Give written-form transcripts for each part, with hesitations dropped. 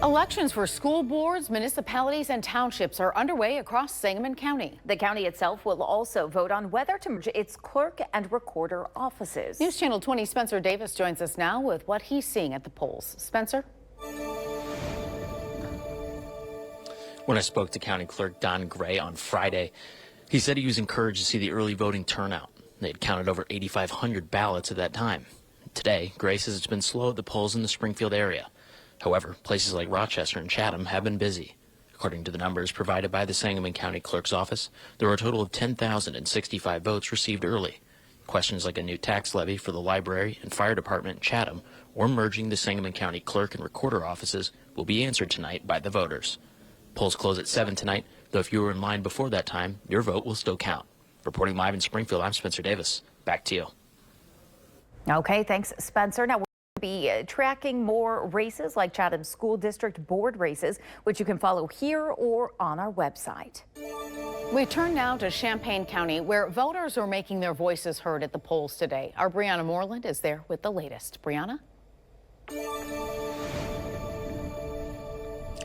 Elections for school boards, municipalities, and townships are underway across Sangamon County. The county itself will also vote on whether to merge its clerk and recorder offices. News Channel 20 Spencer Davis joins us now with what he's seeing at the polls. Spencer? When I spoke to County Clerk Don Gray on Friday, he said he was encouraged to see the early voting turnout. They had counted over 8,500 ballots at that time. Today, Gray says it's been slow at the polls in the Springfield area. However, places like Rochester and Chatham have been busy. According to the numbers provided by the Sangamon County Clerk's office, there were a total of 10,065 votes received early. Questions like a new tax levy for the library and fire department in Chatham or merging the Sangamon County Clerk and Recorder offices will be answered tonight by the voters. Polls close at 7 tonight, though if you were in line before that time, your vote will still count. Reporting live in Springfield, I'm Spencer Davis. Back to you. Okay, thanks, Spencer. Now, be tracking more races like Chatham School District board races, which you can follow here or on our website. We turn now to Champaign County, where voters are making their voices heard at the polls today. Our Brianna Moreland is there with the latest. Brianna?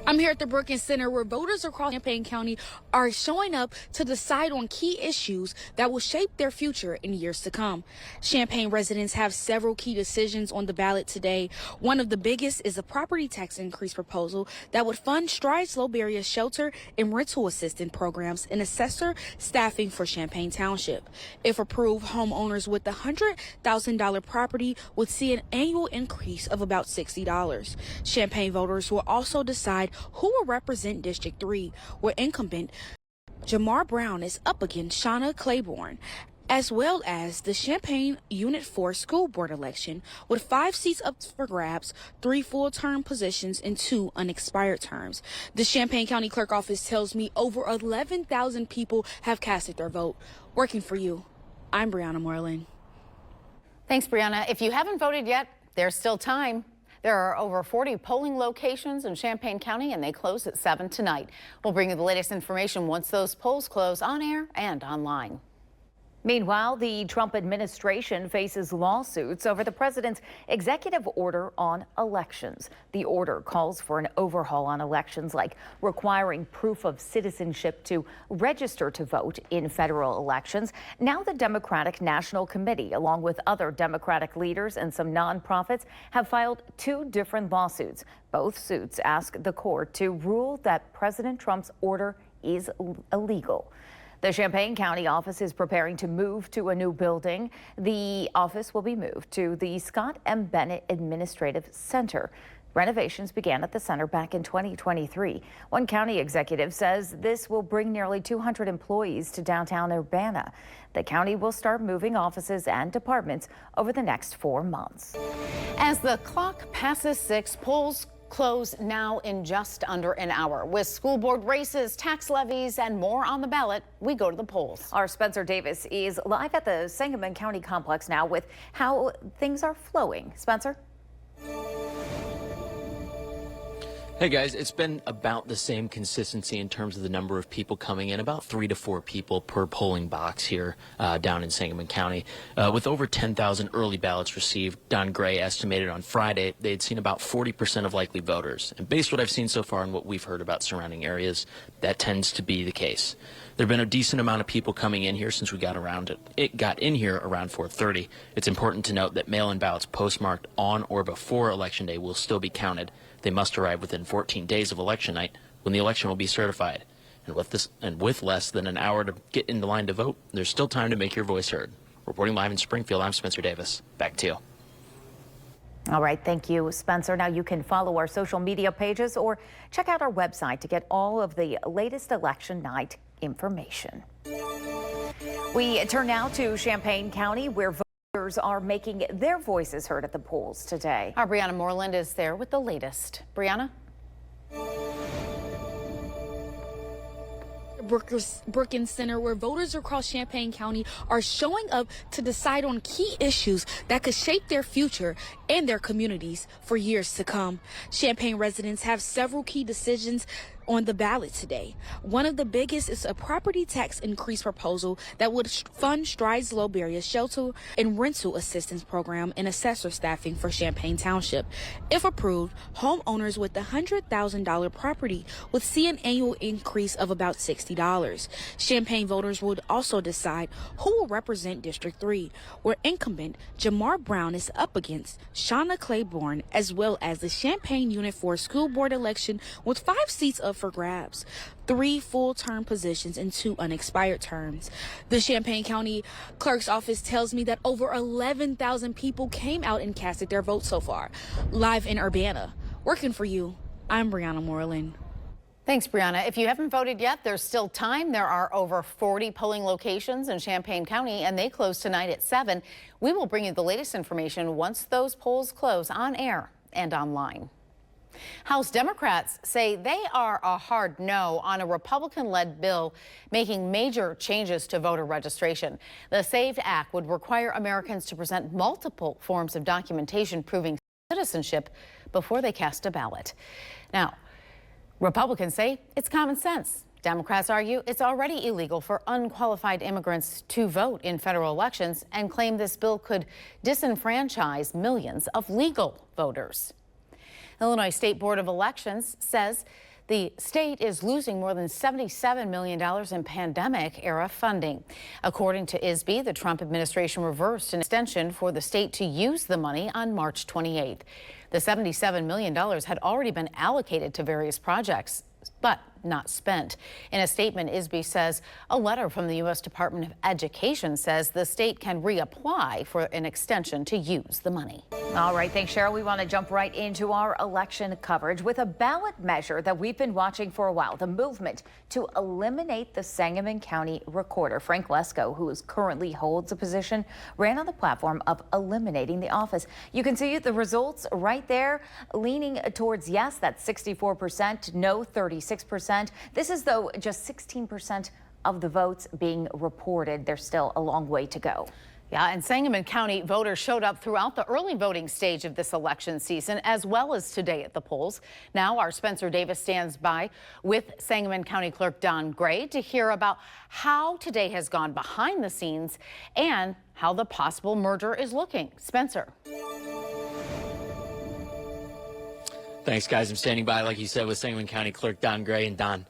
I'm here at the Brookings Center, where voters across Champaign County are showing up to decide on key issues that will shape their future in years to come. Champaign residents have several key decisions on the ballot today. One of the biggest is a property tax increase proposal that would fund Strides Low Barrier Shelter and rental assistance programs and assessor staffing for Champaign Township. If approved, homeowners with a $100,000 property would see an annual increase of about $60. Champaign voters will also decide who will represent District 3, where incumbent Jamar Brown is up against Shauna Claiborne, as well as the Champaign Unit 4 school board election, with 5 seats up for grabs, 3 full-term positions, and 2 unexpired terms. The Champaign County Clerk office tells me over 11,000 people have casted their vote. Working for you, I'm Brianna Moreland. Thanks, Brianna. If you haven't voted yet, there's still time. There are over 40 polling locations in Champaign County, and they close at 7 tonight. We'll bring you the latest information once those polls close on air and online. Meanwhile, the Trump administration faces lawsuits over the president's executive order on elections. The order calls for an overhaul on elections, like requiring proof of citizenship to register to vote in federal elections. Now the Democratic National Committee, along with other Democratic leaders and some nonprofits, have filed 2 different lawsuits. Both suits ask the court to rule that President Trump's order is illegal. The Champaign County office is preparing to move to a new building. The office will be moved to the Scott M. Bennett Administrative Center. Renovations began at the center back in 2023. One county executive says this will bring nearly 200 employees to downtown Urbana. The county will start moving offices and departments over the next 4 months. As the clock passes 6, polls close now in just under an hour. With school board races, tax levies, and more on the ballot, we go to the polls. Our Spencer Davis is live at the Sangamon County complex now with how things are flowing. Spencer? Hey guys, it's been about the same consistency in terms of the number of people coming in, about 3 to 4 people per polling box here down in Sangamon County. With over 10,000 early ballots received, Don Gray estimated on Friday they had seen about 40% of likely voters. And based on what I've seen so far and what we've heard about surrounding areas, that tends to be the case. There have been a decent amount of people coming in here since we got around it got in here around 4:30. It's important to note that mail-in ballots postmarked on or before Election Day will still be counted. They must arrive within 14 days of election night, when the election will be certified. And with less than an hour to get in the line to vote, there's still time to make your voice heard. Reporting live in Springfield, I'm Spencer Davis. Back to you. All right, thank you, Spencer. Now you can follow our social media pages or check out our website to get all of the latest election night information. We turn now to Champaign County, where voters are making their voices heard at the polls today. Our Brianna Moreland is there with the latest. Brianna? Brookings Center, where voters across Champaign County are showing up to decide on key issues that could shape their future and their communities for years to come. Champaign residents have several key decisions on the ballot today. One of the biggest is a property tax increase proposal that would fund Strides Low Barrier Shelter and Rental Assistance Program and assessor staffing for Champaign Township. If approved, homeowners with a $100,000 property would see an annual increase of about $60. Champaign voters would also decide who will represent District 3, where incumbent Jamar Brown is up against Shauna Claiborne, as well as the Champaign Unit 4 School Board election with 5 seats up for grabs, 3 full-term positions and 2 unexpired terms. The Champaign County Clerk's Office tells me that over 11,000 people came out and casted their vote so far. Live in Urbana, working for you, I'm Brianna Moreland. Thanks, Brianna. If you haven't voted yet, there's still time. There are over 40 polling locations in Champaign County, and they close tonight at 7. We will bring you the latest information once those polls close on air and online. House Democrats say they are a hard no on a Republican-led bill making major changes to voter registration. The SAVE Act would require Americans to present multiple forms of documentation proving citizenship before they cast a ballot. Now, Republicans say it's common sense. Democrats argue it's already illegal for unqualified immigrants to vote in federal elections and claim this bill could disenfranchise millions of legal voters. Illinois State Board of Elections says the state is losing more than $77 million in pandemic-era funding. According to ISB, the Trump administration reversed an extension for the state to use the money on March 28th. The $77 million had already been allocated to various projects, but not spent. In a statement, ISB says a letter from the U.S. Department of Education says the state can reapply for an extension to use the money. All right, thanks, Cheryl. We want to jump right into our election coverage with a ballot measure that we've been watching for a while, the movement to eliminate the Sangamon County recorder. Frank Lesko, who currently holds a position, ran on the platform of eliminating the office. You can see the results right there, leaning towards yes, that's 64%, no, 36%. This is, though, just 16% of the votes being reported. There's still a long way to go. Yeah, and Sangamon County voters showed up throughout the early voting stage of this election season, as well as today at the polls. Now our Spencer Davis stands by with Sangamon County Clerk Don Gray to hear about how today has gone behind the scenes and how the possible merger is looking. Spencer. Thanks, guys. I'm standing by, like you said, with Sangamon County Clerk Don Gray. And Don,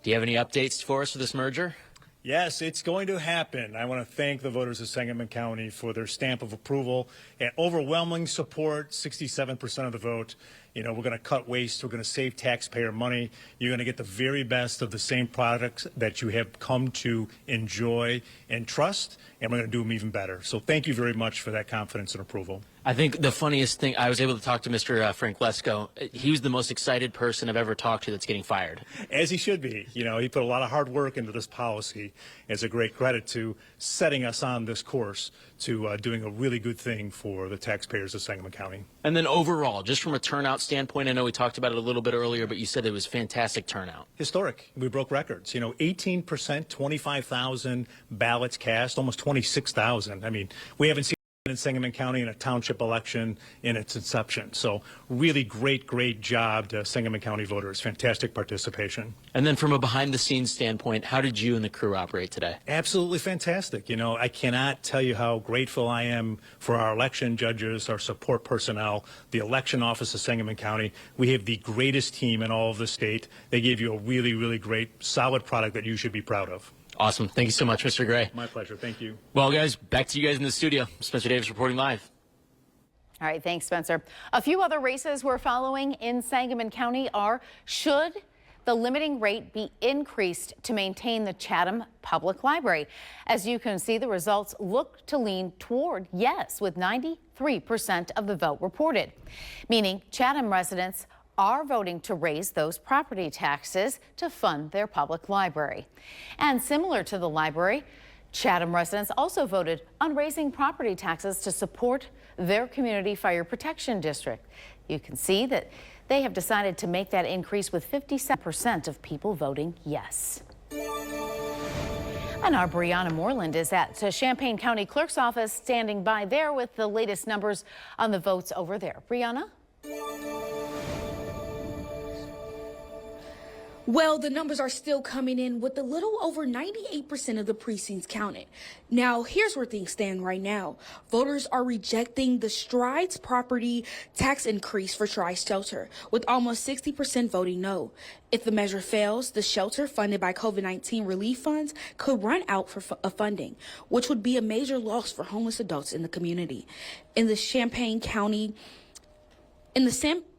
do you have any updates for us for this merger? Yes, it's going to happen. I want to thank the voters of Sangamon County for their stamp of approval and overwhelming support, 67% of the vote. You know, we're going to cut waste. We're going to save taxpayer money. You're going to get the very best of the same products that you have come to enjoy and trust, and we're going to do them even better. So thank you very much for that confidence and approval. I think the funniest thing, I was able to talk to Mr. Frank Lesko. He was the most excited person I've ever talked to that's getting fired. As he should be. You know, he put a lot of hard work into this policy. It's a great credit to setting us on this course to doing a really good thing for the taxpayers of Sangamon County. And then overall, just from a turnout standpoint, I know we talked about it a little bit earlier, but you said it was fantastic turnout. Historic. We broke records. You know, 18%, 25,000 ballots cast, almost 26,000. I mean, we haven't seen in Sangamon County in a township election in its inception. So really great job to Sangamon County voters. Fantastic participation. And then from a behind-the-scenes standpoint, how did you and the crew operate today? Absolutely fantastic. You know, I cannot tell you how grateful I am for our election judges, our support personnel, the election office of Sangamon County. We have the greatest team in all of the state. They gave you a really great, solid product that you should be proud of. Awesome. Thank you so much, Mr. Gray. My pleasure. Thank you. Well, guys, back to you guys in the studio. Spencer Davis reporting live. All right, thanks, Spencer. A few other races we're following in Sangamon County are: should the limiting rate be increased to maintain the Chatham Public Library? As you can see, the results look to lean toward yes, with 93% of the vote reported, meaning Chatham residents are voting to raise those property taxes to fund their public library. And similar to the library, Chatham residents also voted on raising property taxes to support their community fire protection district. You can see that they have decided to make that increase, with 57% of people voting yes. And our Brianna Moreland is at the Champaign County Clerk's office, standing by there with the latest numbers on the votes over there. Brianna? Well, the numbers are still coming in with a little over 98% of the precincts counted. Now, here's where things stand right now. Voters are rejecting the Strides property tax increase for Tri-Shelter, with almost 60% voting no. If the measure fails, the shelter funded by COVID-19 relief funds could run out for funding, which would be a major loss for homeless adults in the community. In the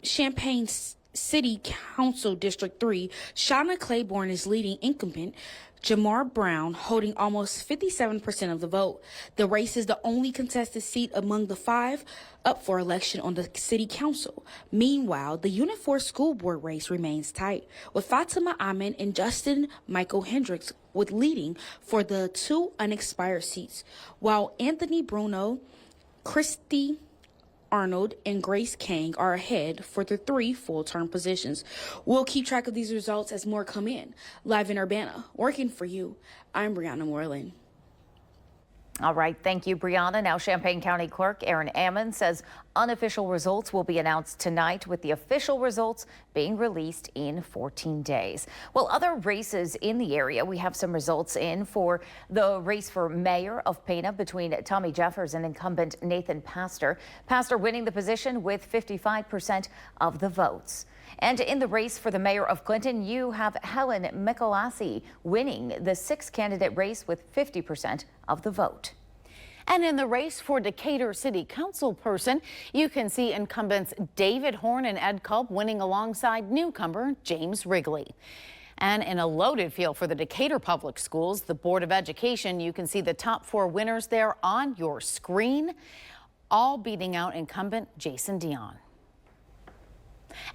Champaign City Council District 3, Shauna Claiborne is leading incumbent Jamar Brown, holding almost 57% of the vote. The race is the only contested seat among the 5 up for election on the city council. Meanwhile, the Unit 4 school board race remains tight, with Fatima Ahmed and Justin Michael Hendricks leading for the 2 unexpired seats, while Anthony Bruno, Christy Arnold, and Grace Kang are ahead for the 3 full-term positions. We'll keep track of these results as more come in. Live in Urbana, working for you, I'm Brianna Moreland. All right, thank you, Brianna. Now, Champaign County Clerk Aaron Ammon says unofficial results will be announced tonight, with the official results being released in 14 days. Well, other races in the area, we have some results in for the race for mayor of Pana between Tommy Jeffers and incumbent Nathan Pastor. Pastor winning the position with 55% of the votes. And in the race for the mayor of Clinton, you have Helen Michalasi winning the 6th candidate race with 50% of the vote. And in the race for Decatur City Council person, you can see incumbents David Horn and Ed Culp winning alongside newcomer James Wrigley. And in a loaded field for the Decatur Public Schools, the Board of Education, you can see the top 4 winners there on your screen, all beating out incumbent Jason Dion.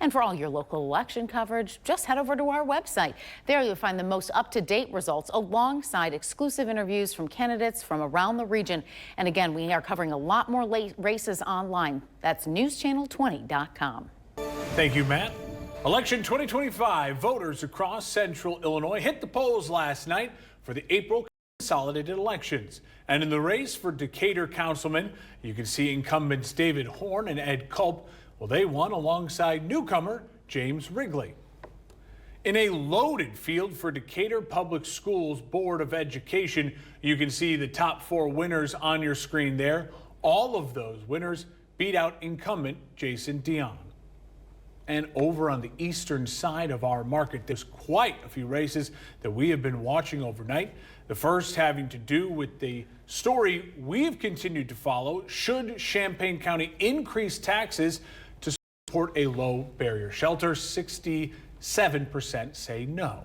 And for all your local election coverage, just head over to our website. There you'll find the most up-to-date results alongside exclusive interviews from candidates from around the region. And again, we are covering a lot more races online. That's newschannel20.com. Thank you, Matt. Election 2025 voters across central Illinois hit the polls last night for the April consolidated elections. And in the race for Decatur councilman, you can see incumbents David Horn and Ed Culp. Well, they won alongside newcomer James Wrigley. In a loaded field for Decatur Public Schools Board of Education, you can see the top 4 winners on your screen there. All of those winners beat out incumbent Jason Dion. And over on the eastern side of our market, there's quite a few races that we have been watching overnight. The first having to do with the story we've continued to follow. Should Champaign County increase taxes to support a low barrier shelter? 67% say no.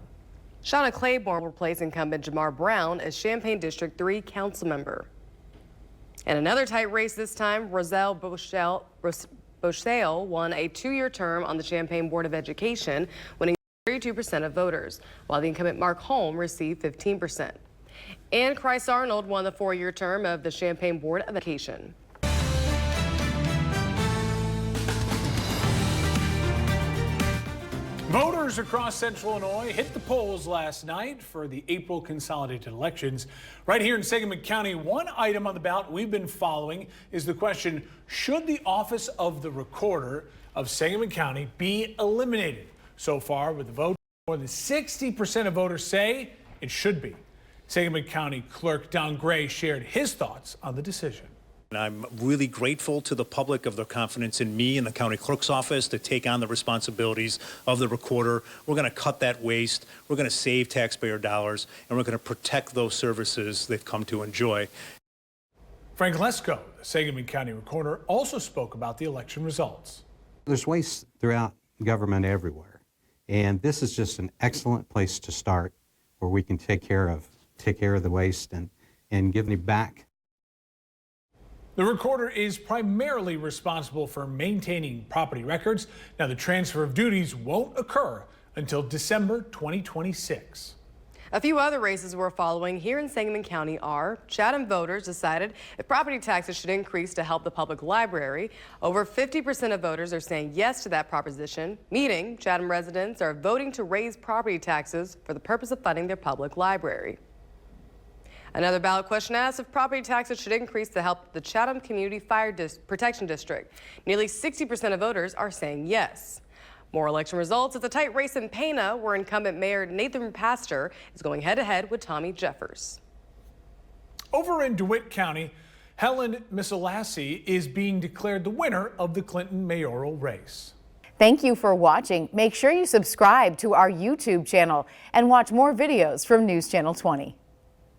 Shauna Claiborne replaced incumbent Jamar Brown as Champaign District 3 council member. And another tight race this time, Roselle Boschelle won a 2-year term on the Champaign Board of Education, winning 32% of voters, while the incumbent Mark Holm received 15%. And Christ Arnold won the 4-year term of the Champaign Board of Education. Voters across central Illinois hit the polls last night for the April consolidated elections. Right here in Sangamon County, one item on the ballot we've been following is the question, should the office of the recorder of Sangamon County be eliminated? So far, with the vote, more than 60% of voters say it should be. Sangamon County Clerk Don Gray shared his thoughts on the decision. And I'm really grateful to the public of their confidence in me and the county clerk's office to take on the responsibilities of the recorder. We're going to cut that waste. We're going to save taxpayer dollars, and we're going to protect those services they've come to enjoy. Frank Lesko, the Sangamon County recorder, also spoke about the election results. There's waste throughout government everywhere, and this is just an excellent place to start where we can take care of the waste and give it back. The recorder is primarily responsible for maintaining property records. Now, the transfer of duties won't occur until December 2026. A few other races we're following here in Sangamon County are Chatham voters decided if property taxes should increase to help the public library. Over 50% of voters are saying yes to that proposition, meaning Chatham residents are voting to raise property taxes for the purpose of funding their public library. Another ballot question asks if property taxes should increase to help the Chatham Community Fire Protection District. Nearly 60% of voters are saying yes. More election results. It's a tight race in Pana, where incumbent Mayor Nathan Pastor is going head-to-head with Tommy Jeffers. Over in DeWitt County, Helen Misselassie is being declared the winner of the Clinton mayoral race. Thank you for watching. Make sure you subscribe to our YouTube channel and watch more videos from News Channel 20.